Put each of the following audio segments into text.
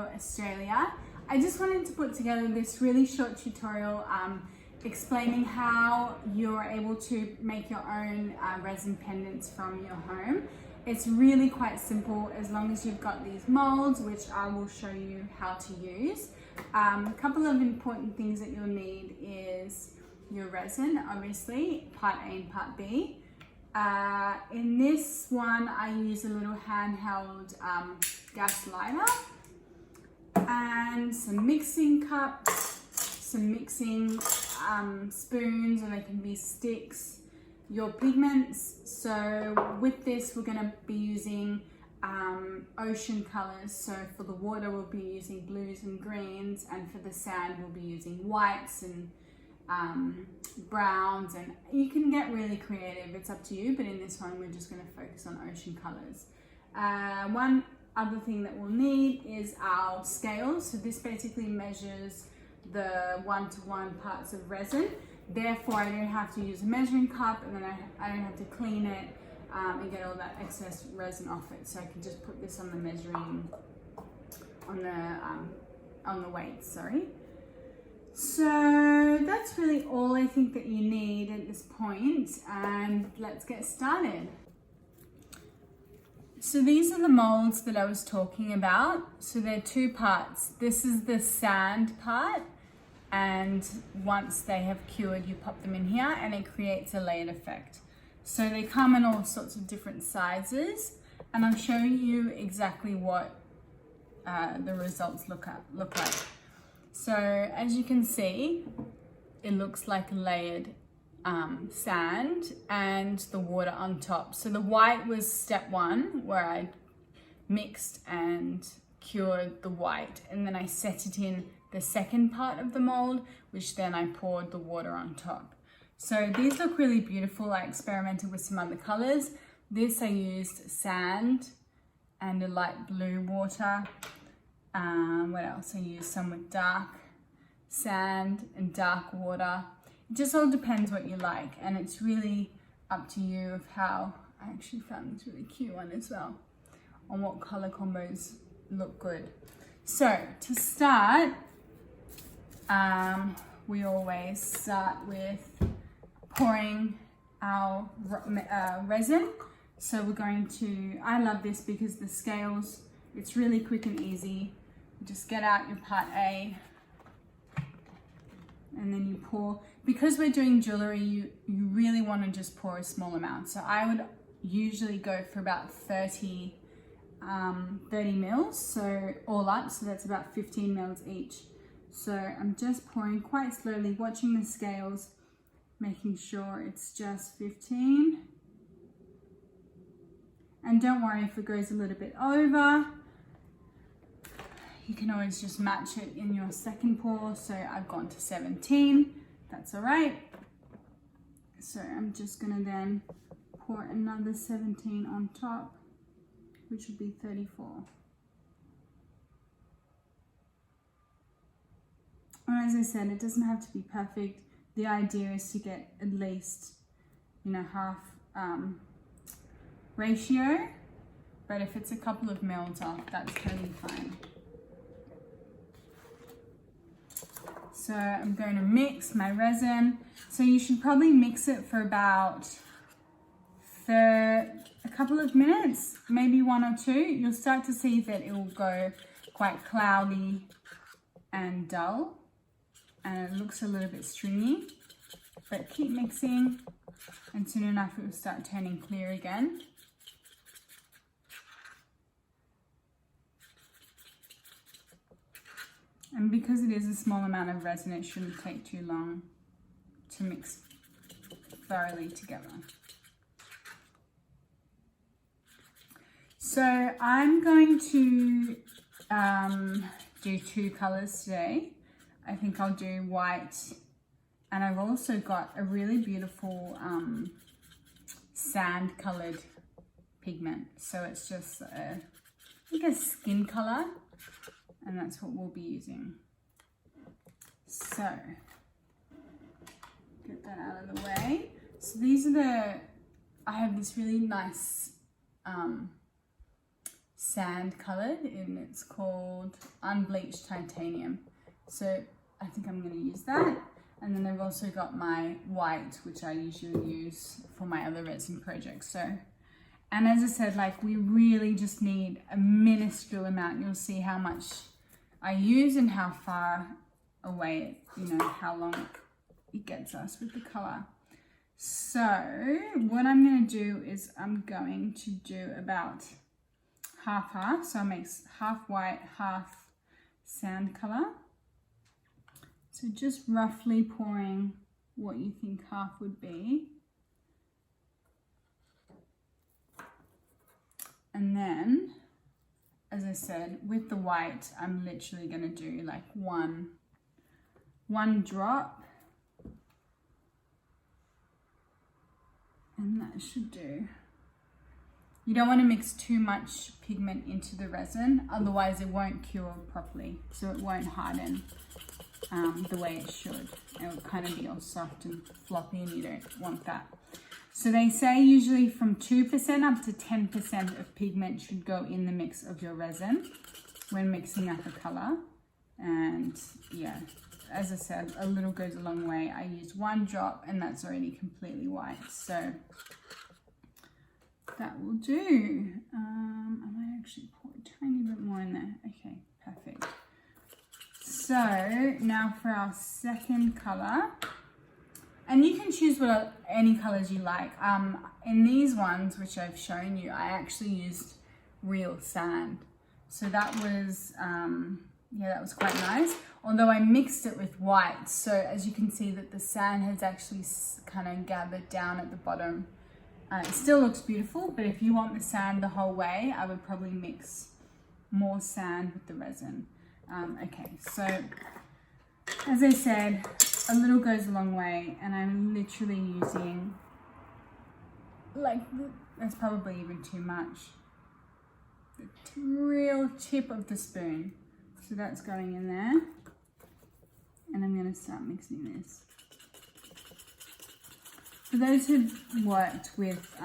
Hello Australia. I just wanted to put together this really short tutorial explaining how you're able to make your own resin pendants from your home. It's really quite simple as long as you've got these molds, which I will show you how to use. A couple of important things that you'll need is your resin, obviously, part A and part B. In this one, I use a little handheld gas lighter and some mixing cups, some mixing spoons, or they can be sticks, your pigments. So with this, we're going to be using ocean colors. So for the water, we'll be using blues and greens, and for the sand, we'll be using whites and browns, and you can get really creative, it's up to you, but in this one we're just going to focus on ocean colors. One other thing that we'll need is our scales. So this basically measures the 1-to-1 parts of resin, therefore I don't have to use a measuring cup, and then I don't have to clean it and get all that excess resin off it. So I can just put this on the measuring, on the weights, sorry. So that's really all I think that you need at this point, and let's get started. So these are the molds that I was talking about. So they're two parts. This is the sand part, and once they have cured, you pop them in here and it creates a layered effect. So they come in all sorts of different sizes, and I'll show you exactly what the results look like. So as you can see, it looks like layered sand and the water on top. So the white was step one, where I mixed and cured the white, and then I set it in the second part of the mold, which then I poured the water on top. So these look really beautiful. I experimented with some other colors. This I used sand and a light blue water. What else? I used some with dark sand and dark water. It just all depends what you like, and it's really up to you of how. I actually found this really cute one as well, on what color combos look good. So to start, we always start with pouring our resin. So we're going to, I love this because the scales, it's really quick and easy. Just get out your part A, and then you pour. Because we're doing jewelry, you really want to just pour a small amount. So I would usually go for about 30 mils, so all up, so that's about 15 mils each. So I'm just pouring quite slowly, watching the scales, making sure it's just 15. And don't worry if it goes a little bit over. You can always just match it in your second pour. So I've gone to 17, that's all right. So I'm just gonna then pour another 17 on top, which would be 34. And as I said, it doesn't have to be perfect. The idea is to get at least, half ratio, but if it's a couple of mils off, that's totally fine. So I'm going to mix my resin. So you should probably mix it for about a couple of minutes, maybe 1 or 2. You'll start to see that it will go quite cloudy and dull, and it looks a little bit stringy, but keep mixing, and soon enough it will start turning clear again. And because it is a small amount of resin, it shouldn't take too long to mix thoroughly together. So I'm going to do 2 colors today. I think I'll do white, and I've also got a really beautiful sand colored pigment. So it's just I think a skin color, and that's what we'll be using. So get that out of the way. So these are I have this really nice sand colored, and it's called Unbleached Titanium. So I think I'm going to use that. And then I've also got my white, which I usually use for my other resin projects. So, and as I said, like, we really just need a minuscule amount. You'll see how much I use and how far away, how long it gets us with the color. So what I'm going to do is I'm going to do about half. So I'll make half white, half sand color. So just roughly pouring what you think half would be. And then, as I said, with the white, I'm literally going to do like one drop. And that should do. You don't want to mix too much pigment into the resin, otherwise it won't cure properly. So it won't harden the way it should. It will kind of be all soft and floppy, and you don't want that. So they say usually from 2% up to 10% of pigment should go in the mix of your resin when mixing up a color. And yeah, as I said, a little goes a long way. I used 1 drop and that's already completely white. So that will do. I might actually pour a tiny bit more in there. Okay, perfect. So now for our second color, and you can choose any colors you like. In these ones, which I've shown you, I actually used real sand. So that was, that was quite nice. Although I mixed it with white. So as you can see that the sand has actually kind of gathered down at the bottom. It still looks beautiful, but if you want the sand the whole way, I would probably mix more sand with the resin. Okay, so as I said, a little goes a long way, and I'm literally using, like, that's probably even too much, the real tip of the spoon. So that's going in there, and I'm going to start mixing this. For those who've worked with,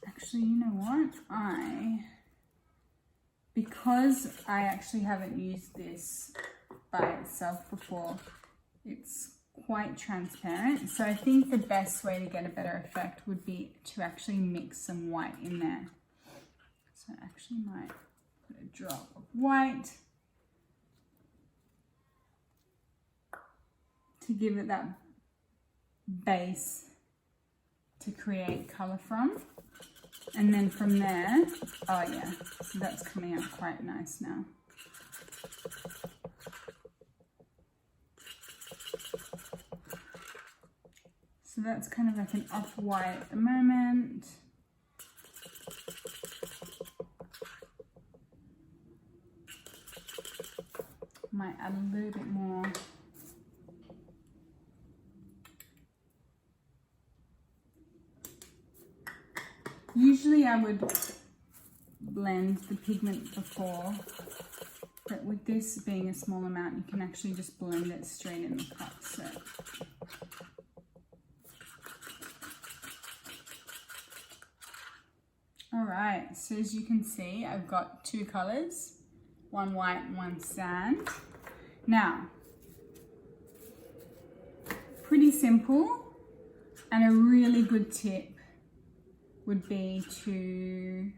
actually, you know what, because I actually haven't used this by itself before, it's quite transparent. So I think the best way to get a better effect would be to actually mix some white in there. So I actually might put a drop of white to give it that base to create color from. And then from there, oh yeah, so that's coming out quite nice now. So that's kind of like an off-white at the moment. Might add a little bit more. Usually I would blend the pigment before, but with this being a small amount, you can actually just blend it straight in the cup. So all right, so as you can see, I've got 2 colors, 1 white and 1 sand. Now, pretty simple, and a really good tip would be to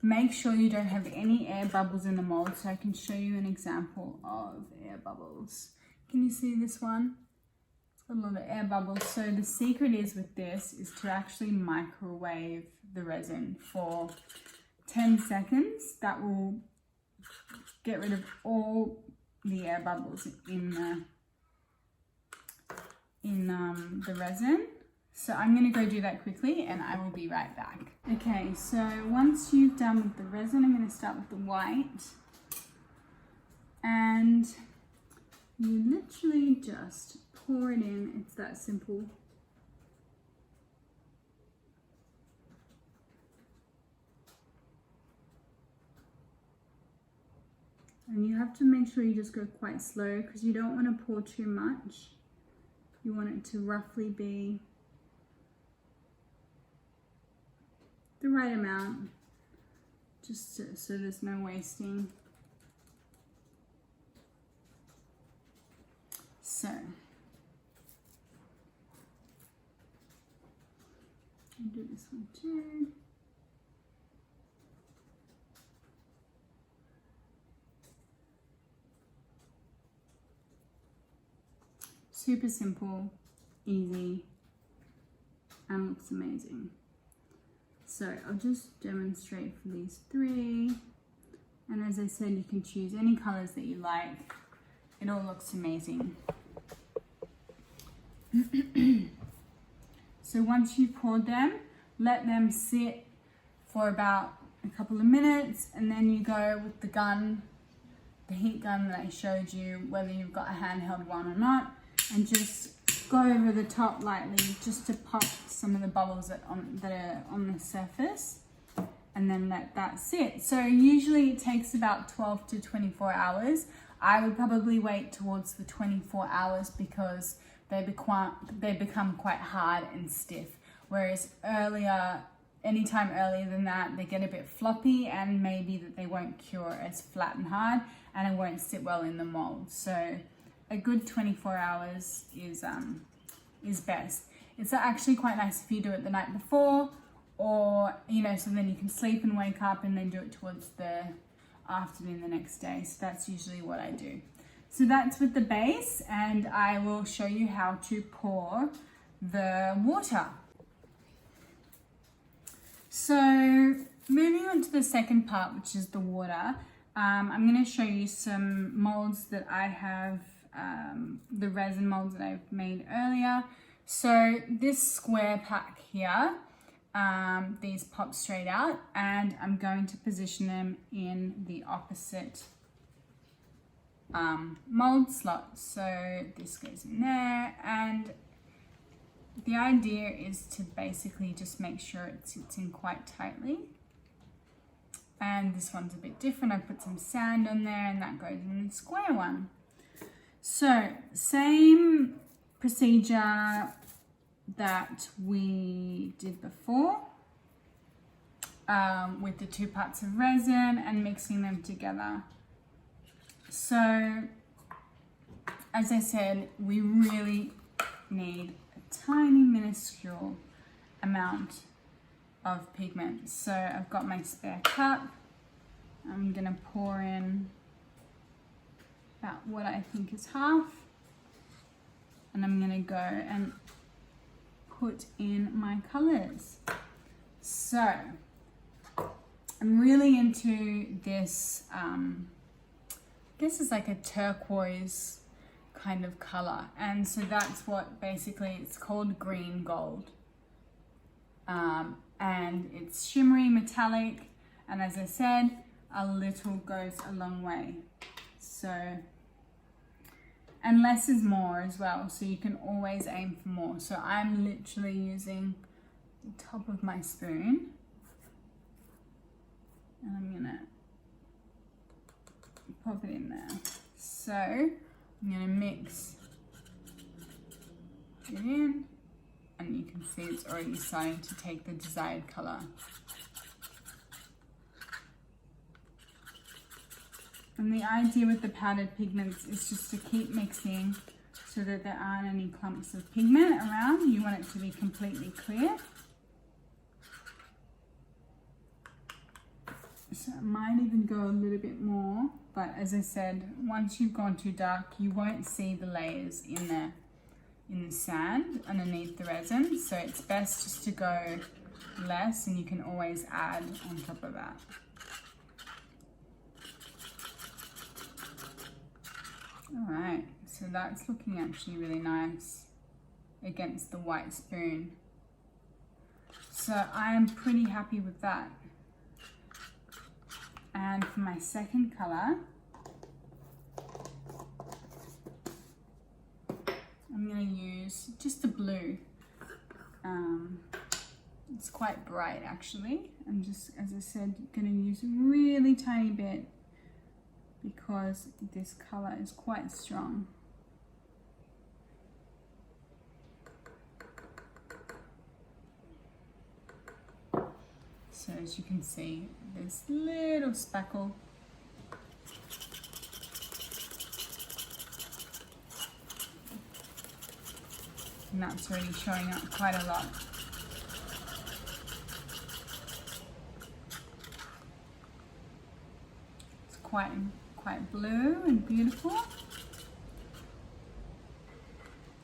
make sure you don't have any air bubbles in the mold. So I can show you an example of air bubbles. Can you see this one? It's got a lot of air bubbles. So the secret is with this is to actually microwave the resin for 10 seconds. That will get rid of all the air bubbles in the resin. So I'm going to go do that quickly and I will be right back. Okay, so once you've done with the resin, I'm going to start with the white. And you literally just pour it in. It's that simple. And you have to make sure you just go quite slow because you don't want to pour too much. You want it to roughly be the right amount, just so there's no wasting. So I'll do this one too. Super simple, easy, and looks amazing. So I'll just demonstrate for these three. And as I said, you can choose any colors that you like. It all looks amazing. So once you've poured them, let them sit for about a couple of minutes, and then you go with the gun, the heat gun that I showed you, whether you've got a handheld one or not, and just go over the top lightly just to pop some of the bubbles that are on the surface, and then let that sit. So usually it takes about 12 to 24 hours. I would probably wait towards the 24 hours because they become quite hard and stiff. Whereas anytime earlier than that, they get a bit floppy, and maybe that they won't cure as flat and hard, and it won't sit well in the mold. So a good 24 hours is best. It's actually quite nice if you do it the night before, or, so then you can sleep and wake up and then do it towards the afternoon the next day. So that's usually what I do. So that's with the base, and I will show you how to pour the water. So moving on to the second part, which is the water, I'm going to show you some molds that I have, the resin molds that I've made earlier. So this square pack here, these pop straight out, and I'm going to position them in the opposite mold slot. So this goes in there, and the idea is to basically just make sure it sits in quite tightly. And this one's a bit different. I put some sand on there, and that goes in the square one. So same procedure that we did before, with the 2 parts of resin and mixing them together. So as I said, we really need a tiny minuscule amount of pigment. So I've got my spare cup. I'm gonna pour in about what I think is half, and I'm gonna go and put in my colors. So I'm really into this, this is like a turquoise kind of color, and so that's what basically it's called green gold, and it's shimmery metallic, and as I said, a little goes a long way. So, and less is more as well, so you can always aim for more. So I'm literally using the top of my spoon, and I'm gonna pop it in there. So I'm gonna mix it in, and you can see it's already starting to take the desired color. And the idea with the powdered pigments is just to keep mixing so that there aren't any clumps of pigment around. You want it to be completely clear. So it might even go a little bit more, but as I said, once you've gone too dark, you won't see the layers in there, in the sand underneath the resin. So it's best just to go less, and you can always add on top of that. All right, so that's looking actually really nice against the white spoon. So I'm pretty happy with that. And for my second color, I'm gonna use just a blue. It's quite bright actually. I'm just, as I said, gonna use a really tiny bit because this color is quite strong. So as you can see, this little speckle. And that's already showing up quite a lot. It's quite blue and beautiful.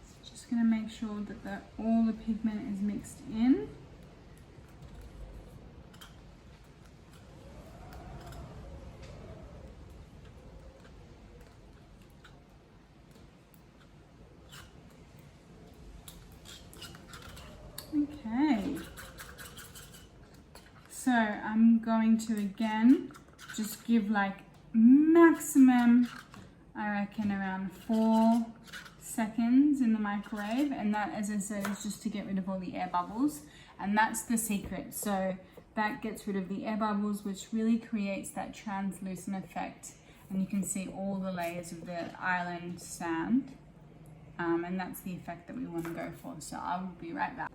So just going to make sure that all the pigment is mixed in. Okay, so I'm going to again just give like maximum, I reckon around 4 seconds in the microwave, and that, as I said, is just to get rid of all the air bubbles, and that's the secret. So that gets rid of the air bubbles, which really creates that translucent effect, and you can see all the layers of the island sand, and that's the effect that we want to go for. So I will be right back.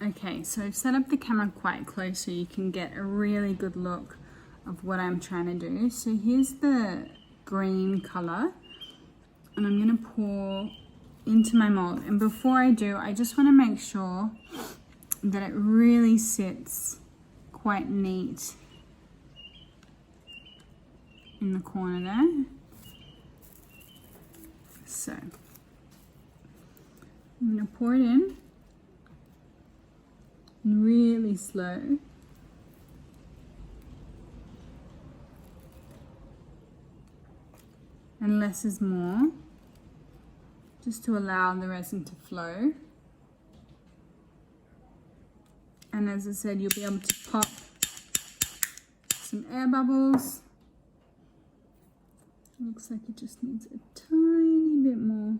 Okay, so I've set up the camera quite close so you can get a really good look of what I'm trying to do. So here's the green color, and I'm going to pour into my mold. And before I do, I just want to make sure that it really sits quite neat in the corner there. So I'm going to pour it in. Really slow. And less is more, just to allow the resin to flow. And as I said, you'll be able to pop some air bubbles. Looks like it just needs a tiny bit more.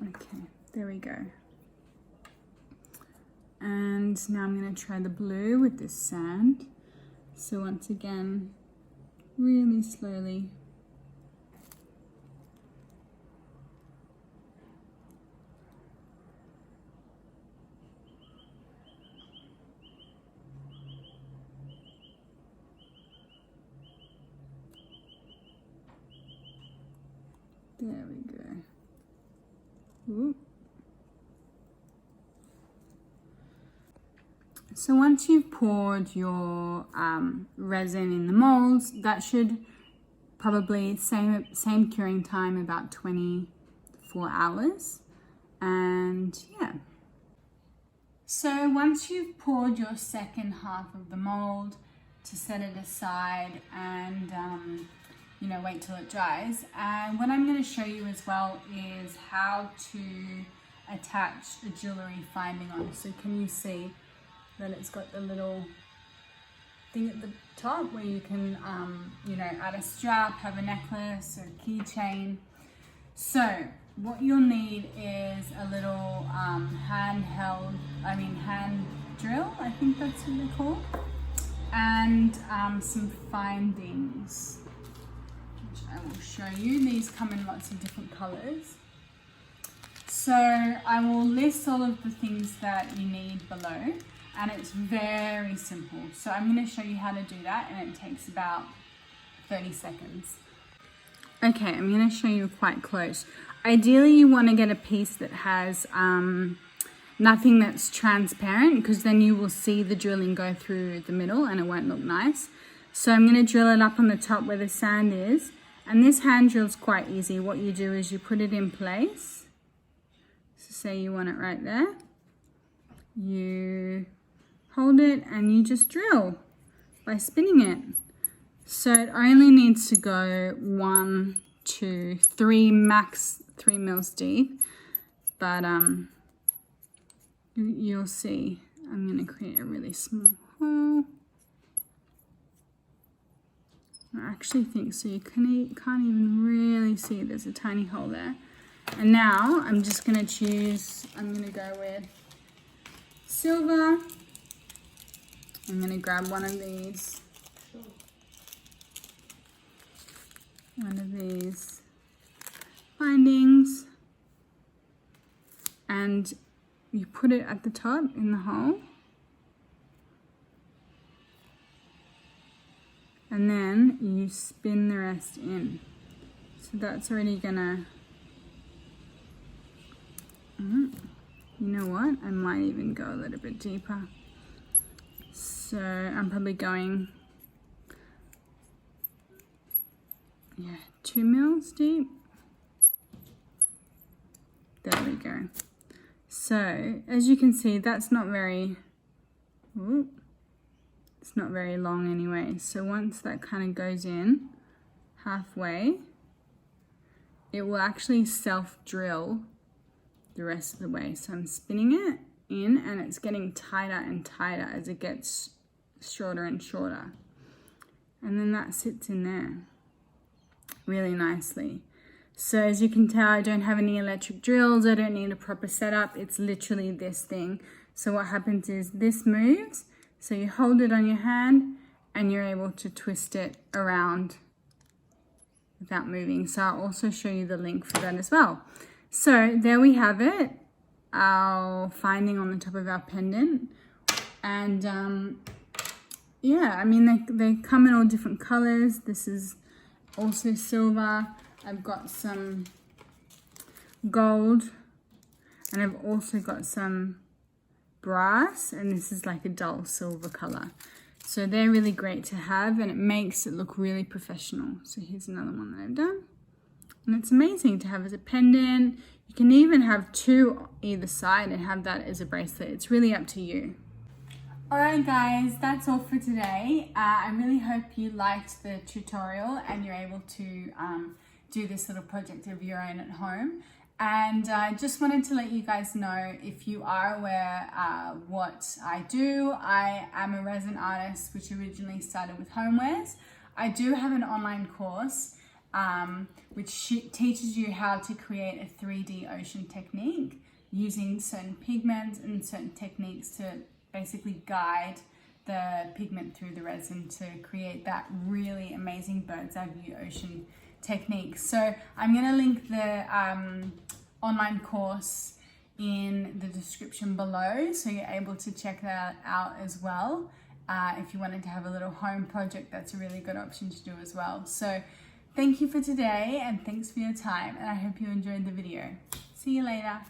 Okay, there we go. And now I'm going to try the blue with this sand. So once again, really slowly. There we go. Ooh. So once you've poured your resin in the molds, that should probably same curing time, about 24 hours. And yeah. So once you've poured your second half of the mold, to set it aside and you know, wait till it dries. And what I'm going to show you as well is how to attach a jewellery finding on. So can you see that it's got the little thing at the top where you can, you know, add a strap, have a necklace or a keychain. So what you'll need is a little hand drill, I think that's what they're called, and some findings, which I will show you. These come in lots of different colors. So I will list all of the things that you need below, and it's very simple. So I'm going to show you how to do that, and it takes about 30 seconds. Okay, I'm going to show you quite close. Ideally, you want to get a piece that has nothing that's transparent, because then you will see the drilling go through the middle and it won't look nice. So I'm going to drill it up on the top where the sand is. And this hand drill is quite easy. What you do is you put it in place. So say you want it right there. You hold it and you just drill by spinning it. So it only needs to go 1, 2, 3, max 3 mils deep. But you'll see, I'm going to create a really small hole. I actually think so. You can't even really see there's a tiny hole there. And now I'm just gonna go with silver. I'm gonna grab one of these bindings, and you put it at the top in the hole, and then you spin the rest in. So that's already gonna, you know what, I might even go a little bit deeper. So I'm probably going, 2 mils deep. There we go. So as you can see, that's not very, it's not very long anyway. So once that kind of goes in halfway, it will actually self-drill the rest of the way. So I'm spinning it in, and it's getting tighter and tighter as it gets shorter and shorter. And then that sits in there really nicely. So as you can tell, I don't have any electric drills. I don't need a proper setup. It's literally this thing. So what happens is this moves. So you hold it on your hand and you're able to twist it around without moving. So I'll also show you the link for that as well. So there we have it, our finding on the top of our pendant. And yeah, I mean, they come in all different colors. This is also silver. I've got some gold, and I've also got some brass, and this is like a dull silver color. So they're really great to have, and it makes it look really professional. So here's another one that I've done. And it's amazing to have as a pendant. You can even have 2 either side and have that as a bracelet. It's really up to you. Alright guys, that's all for today. I really hope you liked the tutorial and you're able to do this little project of your own at home. And I just wanted to let you guys know, if you are aware what I do, I am a resin artist which originally started with homewares. I do have an online course which teaches you how to create a 3D ocean technique using certain pigments and certain techniques to basically guide the pigment through the resin to create that really amazing bird's eye view ocean technique. So I'm going to link the online course in the description below, so you're able to check that out as well. If you wanted to have a little home project, that's a really good option to do as well. So thank you for today, and thanks for your time, and I hope you enjoyed the video. See you later.